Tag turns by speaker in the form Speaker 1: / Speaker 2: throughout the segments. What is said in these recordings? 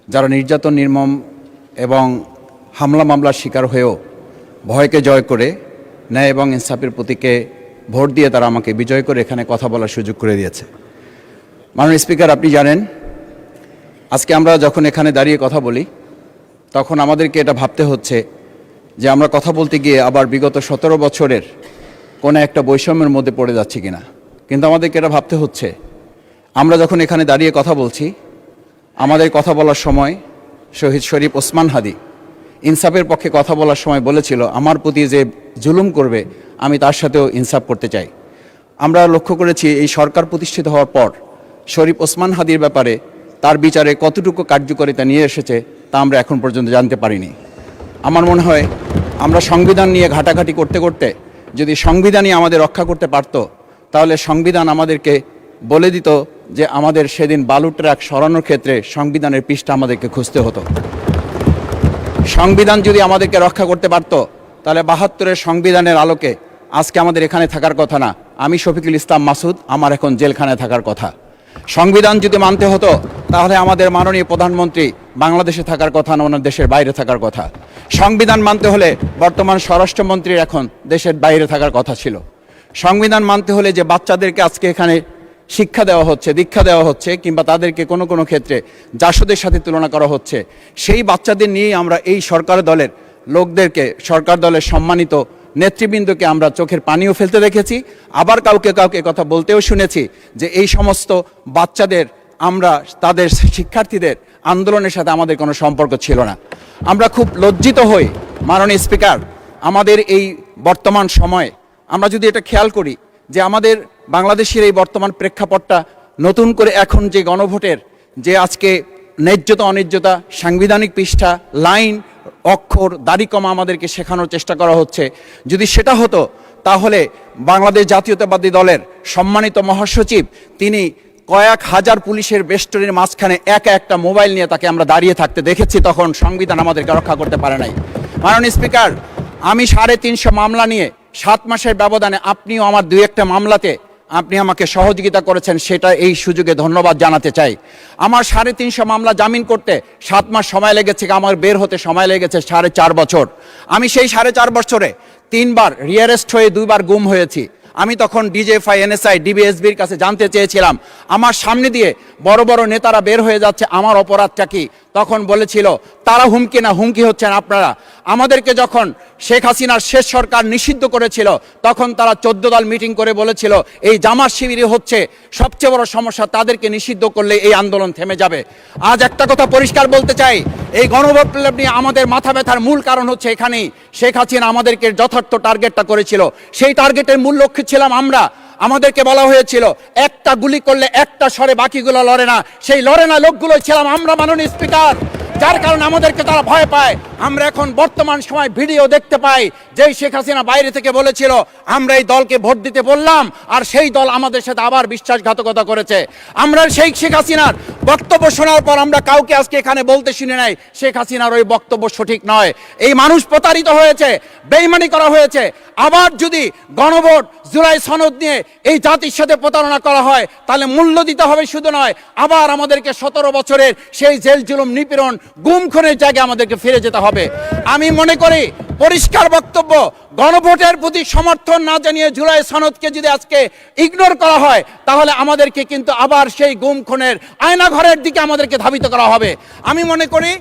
Speaker 1: যারা নির্যাতন নির্মম এবং হামলা মামলার শিকার হয়েও ভয়কে জয় করে ন্যায় এবং ইনসাফের প্রতীকে ভোট দিয়ে তারা আমাকে বিজয় করে এখানে কথা বলার সুযোগ করে দিয়েছে। মাননীয় স্পিকার, আপনি জানেন আজকে আমরা যখন এখানে দাঁড়িয়ে কথা বলি তখন আমাদেরকে এটা ভাবতে হচ্ছে যে আমরা কথা বলতে গিয়ে আবার বিগত 17 বছরের কোনো একটা বৈষম্যের মধ্যে পড়ে যাচ্ছি কিনা। কিন্তু আমাদেরকে এটা ভাবতে হচ্ছে আমরা যখন এখানে দাঁড়িয়ে কথা বলছি, আমাদের কথা বলার সময় শহীদ শরীফ ওসমান হাদি ইনসাফের পক্ষে কথা বলার সময় বলেছিল, আমার প্রতি যে জুলুম করবে আমি তার সাথেও ইনসাফ করতে চাই। আমরা লক্ষ্য করেছি এই সরকার প্রতিষ্ঠিত হওয়ার পর শরীফ ওসমান হাদির ব্যাপারে তার বিচারে কতটুকু কার্যকারিতা নিয়ে এসেছে তা আমরা এখন পর্যন্ত জানতে পারিনি। আমার মনে হয় আমরা সংবিধান নিয়ে ঘাটাঘাটি করতে করতে যদি সংবিধানই আমাদের রক্ষা করতে পারত, তাহলে সংবিধান আমাদেরকে বলে দিত যে আমাদের সেদিন বালু ট্রাক সরানোর ক্ষেত্রে সংবিধানের পৃষ্ঠা আমাদেরকে খুঁজতে হতো। সংবিধান যদি আমাদেরকে রক্ষা করতে পারত, তাহলে 72-এর সংবিধানের আলোকে আজকে আমাদের এখানে থাকার কথা না, আমি শফিকুল ইসলাম মাসুদ আমার এখন জেলখানায় থাকার কথা। সংবিধান যদি মানতে হতো, তাহলে আমাদের মাননীয় প্রধানমন্ত্রী বাংলাদেশে থাকার কথা না, ওনার দেশের বাইরে থাকার কথা। সংবিধান মানতে হলে বর্তমান স্বরাষ্ট্রমন্ত্রীর এখন দেশের বাইরে থাকার কথা ছিল। সংবিধান মানতে হলে যে বাচ্চাদেরকে আজকে এখানে শিক্ষা দেওয়া হচ্ছে, দীক্ষা দেওয়া হচ্ছে, কিংবা তাদেরকে কোনো কোনো ক্ষেত্রে জাসদের সাথে তুলনা করা হচ্ছে, সেই বাচ্চাদের নিয়েই আমরা এই সরকার দলের লোকদেরকে, সরকার দলের সম্মানিত নেতৃবৃন্দকে আমরা চোখের পানিও ফেলতে দেখেছি, আবার কাউকে কাউকে কথা বলতেও শুনেছি যে এই সমস্ত বাচ্চাদের, আমরা তাদের শিক্ষার্থীদের আন্দোলনের সাথে আমাদের কোনো সম্পর্ক ছিল না। আমরা খুব লজ্জিত হই মাননীয় স্পিকার, আমাদের এই বর্তমান সময়ে আমরা যদি এটা খেয়াল করি যে আমাদের বাংলাদেশের এই বর্তমান প্রেক্ষাপটটা নতুন করে এখন যে গণভোটের যে আজকে ন্যায্যতা অন্যায্যতা, সাংবিধানিক পৃষ্ঠা, লাইন, অক্ষর, দাড়িকমা আমাদেরকে শেখানোর চেষ্টা করা হচ্ছে, যদি সেটা হতো তাহলে বাংলাদেশ জাতীয়তাবাদী দলের সম্মানিত মহাসচিব তিনি কয়েক হাজার পুলিশের বেষ্টনীর মাঝখানে একা একটা মোবাইল নিয়ে তাকে আমরা দাঁড়িয়ে থাকতে দেখেছি, তখন সংবিধান আমাদেরকে রক্ষা করতে পারে নাই। মাননীয় স্পিকার, আমি 350 মামলা নিয়ে 7 মাসের ব্যবধানে, আপনিও আমার 2-1টা মামলাতে আপনি আমাকে সহযোগিতা করেছেন, সেটা এই সুযোগে ধন্যবাদ জানাতে চাই। আমার 350 মামলা জামিন করতে 7 মাস সময় লেগেছে, আমার বের হতে সময় লেগেছে 4.5 বছর। আমি সেই 4.5 বছরে 3 বার রিয়ারেস্ট হয়ে 2 বার গুম হয়েছি। আমি তখন ডিজিএফআই, এনএসআই, ডিবিএসবির কাছে জানতে চেয়েছিলাম আমার সামনে দিয়ে বড় বড় নেতারা বের হয়ে যাচ্ছে, আমার অপরাধটা কি? তখন বলেছিল তারা হুমকি না, হুমকি হচ্ছেন আপনারা। আমাদেরকে যখন শেখ হাসিনার শেষ সরকার নিষিদ্ধ করেছিল, তখন তারা 14 দল মিটিং করে বলেছিল এই জামাত শিবিরই হচ্ছে সবচেয়ে বড় সমস্যা, তাদেরকে নিষিদ্ধ করলে এই আন্দোলন থেমে যাবে। আজ একটা কথা পরিষ্কার বলতে চাই, এই গণভোট নিয়ে আমাদের মাথা ব্যথার মূল কারণ হচ্ছে এখানেই শেখ হাসিনা আমাদেরকে যথার্থ টার্গেটটা করেছিল। সেই টার্গেটের মূল লক্ষ্য ছিলাম আমরা। আমাদেরকে বলা হয়েছিল একটা গুলি করলে একটা সরে বাকিগুলো লড়ে না, সেই লড়ে না লোকগুলো ছিলাম আমরা মাননীয় স্পিকার, যার কারণে আমাদেরকে তারা ভয় পায়। আমরা এখন বর্তমান সময় ভিডিও দেখতে পাই যেই শেখ হাসিনা বাইরে থেকে বলেছিল আমরা এই দলকে ভোট দিতে বললাম, আর সেই দল আমাদের সাথে আবার বিশ্বাসঘাতকতা করেছে। আমরা সেই শেখ হাসিনার বক্তব্য শোনার পর আমরা কাউকে আজকে এখানে বলতে শুনে নাই শেখ হাসিনার ওই বক্তব্য সঠিক নয়, এই মানুষ প্রতারিত হয়েছে, বেইমানি করা হয়েছে। আবার যদি গণভোট, জুলাই সনদ নিয়ে এই জাতির সাথে প্রতারণা করা হয়, তাহলে মূল্য দিতে হবে শুধু নয়, আবার আমাদেরকে 17 বছরের সেই জেল জুলুম, নিপীড়ন, গুম খুনের জায়গায় আমাদেরকে ফিরে যেতে হবে। আমি মনে করি পরিষ্কার বক্তব্য, গণভোটের প্রতি সমর্থন না জানিয়ে জুলাই সনদকে যদি আজকে ইগনোর করা হয়, তাহলে আমাদেরকে কিন্তু আবার সেই গুম খুনের আয়নাঘরের দিকে আমাদেরকে ধাবিত করা হবে। আমি মনে করি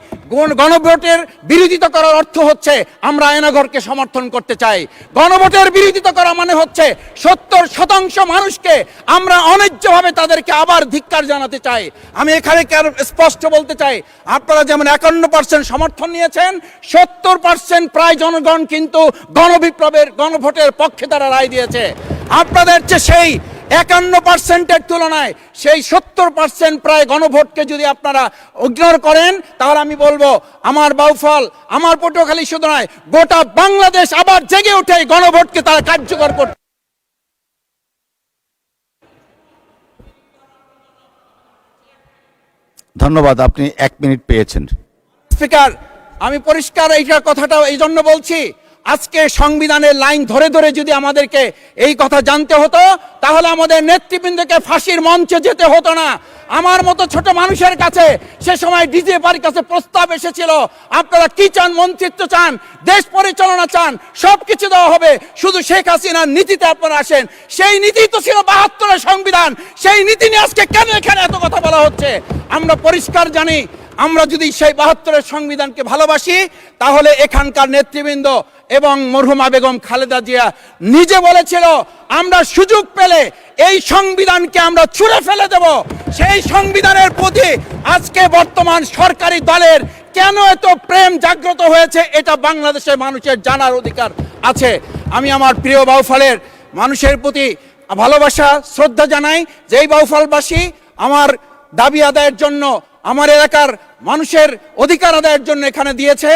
Speaker 1: গণভোটের বিরোধিতা করার অর্থ হচ্ছে আমরা আয়নাঘরকে সমর্থন করতে চাই। গণভোটের বিরোধিতা করা মানে হচ্ছে 70% মানুষকে আমরা অন্যায্যভাবে তাদেরকে আবার ধিক্কার জানাতে চাই। আমি এখানে স্পষ্ট বলতে চাই, আপনারা যেমন 51% সমর্থন নিয়েছেন, 70% প্রায় জনগণ কিন্তু গণবিপ্লবের, গণভোটের পক্ষে তারা রায় দিয়েছে। আপনাদের চেয়ে সেই 51%-এর তুলনায় সেই 70% প্রায় গণভোটকে যদি আপনারা ইগনোর করেন, তাহলে আমি বলবো আমার বাউফল, আমার পটুয়াখালী শুধু নয়, গোটা বাংলাদেশ আবার জেগে উঠে গণভোটকে তারা কার্যকর করতে।
Speaker 2: ধন্যবাদ, আপনি 1 মিনিট পেয়েছেন।
Speaker 1: স্পিকার, আমি পরিষ্কার এইটার কথাটা এই জন্য বলছি, আজকে সংবিধানের লাইন ধরে ধরে যদি আমাদেরকে এই কথা জানতে হতো, তাহলে আমাদের নেতৃবৃন্দকে ফাঁসির মঞ্চে যেতে হতো না। আমার মতো ছোট মানুষের কাছে সে সময় ডিজিএফআইয়ের কাছে প্রস্তাব এসেছিল, আপনারা কি চান, মন্ত্রিত্ব চান, দেশ পরিচালনা চান, সব কিছু দেওয়া হবে, শুধু শেখ হাসিনার নীতিতে আপনারা আসেন। সেই নীতি তো ছিল ৭২-এর সংবিধান, সেই নীতি নিয়ে আজকে কেন এখানে এত কথা বলা হচ্ছে? আমরা পরিষ্কার জানি, আমরা যদি সেই ৭২-এর সংবিধানকে ভালোবাসি, তাহলে এখানকার নেতৃবৃন্দ এবং মরহুমা বেগম খালেদা জিয়া নিজে বলেছিল, আমরা সুযোগ পেলে এই সংবিধানকে আমরা ছুঁড়ে ফেলে দেব। সেই সংবিধানের প্রতি আজকে বর্তমান সরকারি দলের কেন এত প্রেম জাগ্রত হয়েছে, এটা বাংলাদেশের মানুষের জানার অধিকার আছে। আমি আমার প্রিয় বাউফলের মানুষের প্রতি ভালোবাসা শ্রদ্ধা জানাই, যেই বাউফলবাসী আমার দাবি আদায়ের জন্য, আমার এলাকার মানুষের অধিকার আদায়ের জন্য এখানে দিয়েছে,